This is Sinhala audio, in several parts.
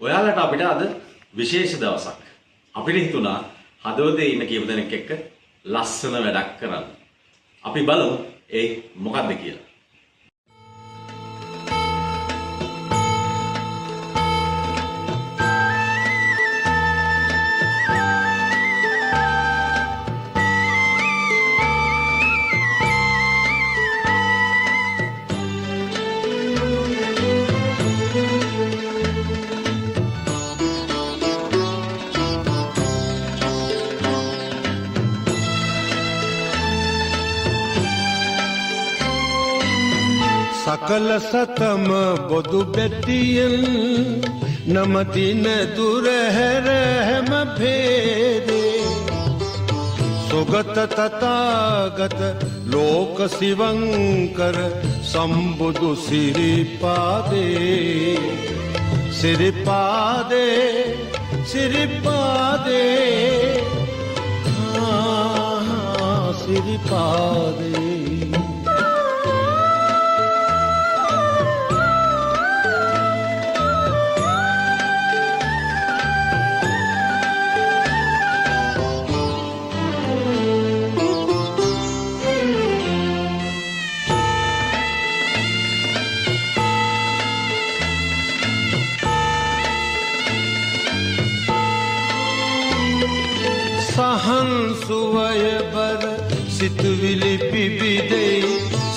ඔයාලට අපිට අද විශේෂ දවසක්. අපිට හිතුණා හදවතේ ඉන්න කීප දෙනෙක් එක්ක ලස්සන වැඩක් කරන්න. අපි බලමු ඒ මොකක්ද කියලා. सकल सतम बधु बेटियन नमदिन दुर है रहम भेदे सुगत तथागत लोक शिवंकर संबुदु सिरिपादे सिरिपादे सिरिपादे सिरिपादे सहन सुवय बर सितविलि पिबिदे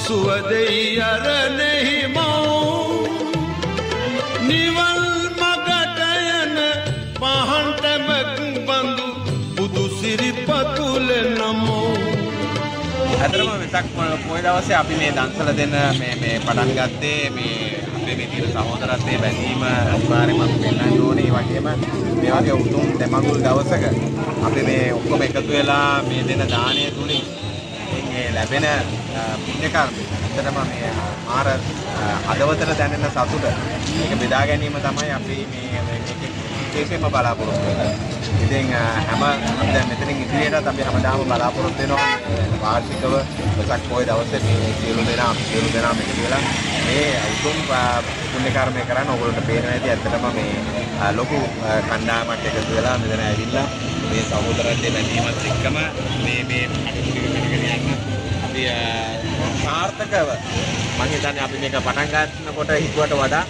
सुवदई अर नहीं मऊ निवल मगटयन पहंट बंधु बुदु सिरिपतुल नमो අතරම වෙසක් පොය දවසේ අපි මේ දන්සල දෙන්න මේ පටන් ගත්තේ මේ අපේ මේ තියෙන සහෝදරත්වයේ බැඳීම අනිවාර්යයෙන්ම අපි පෙන්වන්න ඕනේ. ඒ වගේම මේ වගේ උතුම් දෙමඟුල් දවසක අපි මේ ඔක්කොම එකතු වෙලා මේ දෙන දානය තුලින් මේ ලැබෙන පුණ්‍ය කර්මය ඇත්තටම මේ මාර හදවතට දැනෙන සතුට මේක බෙදා ගැනීම තමයි අපි මේ විශේෂයෙන්ම බලාපොරොත්තු වෙන්නේ. ඉතින් හැම අපි දැන් මෙතනින් ඉදිරියටත් අපි හැමදාම බලාපොරොත්තු වෙනවා වාර්ෂිකව වෙසක් පොය දවසේ මේ සියලු දෙනා මේක කියලා මේ උතුම් පුණ්‍ය කර්මය කරන්න ඕගොල්ලන්ට පේනවා ඇති. ඇත්තටම මේ ලොකු කණ්ඩායමක් එකතු වෙලා මෙතන ඇවිල්ලා මේ සහෝදරත්වයේ බැඳීමත් එක්කම මේ අපි සාර්ථකව මම හිතන්නේ අපි මේක පටන් ගන්නකොට හිතුවට වඩා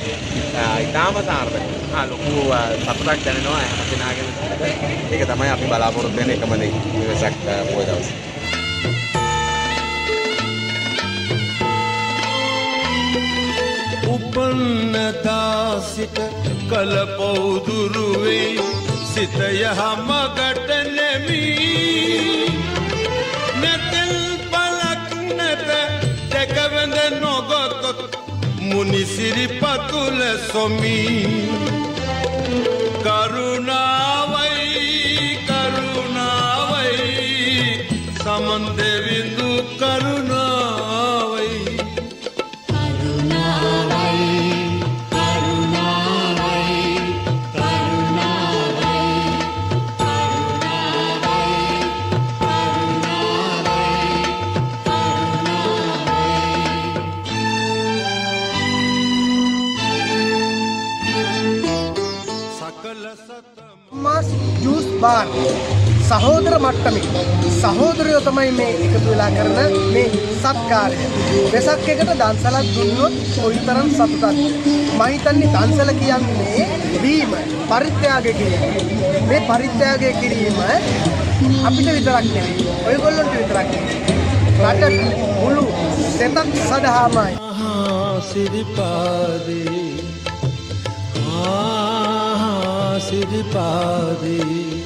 ඉතාම සාර්ථක ලොකු සතුටක් දැනෙනවා හැම කෙනාගේම. ඒක තමයි අපි බලාපොරොත්තු වෙන එකම දේ වෙසක් පොය දවසේ. උපන්නදාසිත කල පෞදුරු වේ සිත යහමගට නෙමි නැතල් පලක් නැත දැකවඳ නොගොත් මුනි සිරිපතුල සොමි කරුණාවයි කරුණාවයි සමන් දෙවිඳු කරුණාවයි ජූස් බාර් සහෝදර මට්ටමේ සහෝදරයෝ තමයි මේ එකතු වෙලා කරන මේ සත්කාරය. වෙසක් එකට දන්සලක් දුන්නොත් කොයිතරම් සතුටක්ද. මම හිතන්නේ දන්සල කියන්නේ දීම පරිත්‍යාගය කිරීම. මේ පරිත්‍යාගය කිරීම අපිට විතරක් නෙවෙයි ඔයගොල්ලන්ට විතරක් නෙවෙයි රටට මුළු දෙතක් සදහාමයි. සිරිපාදේ සිරිපාදේ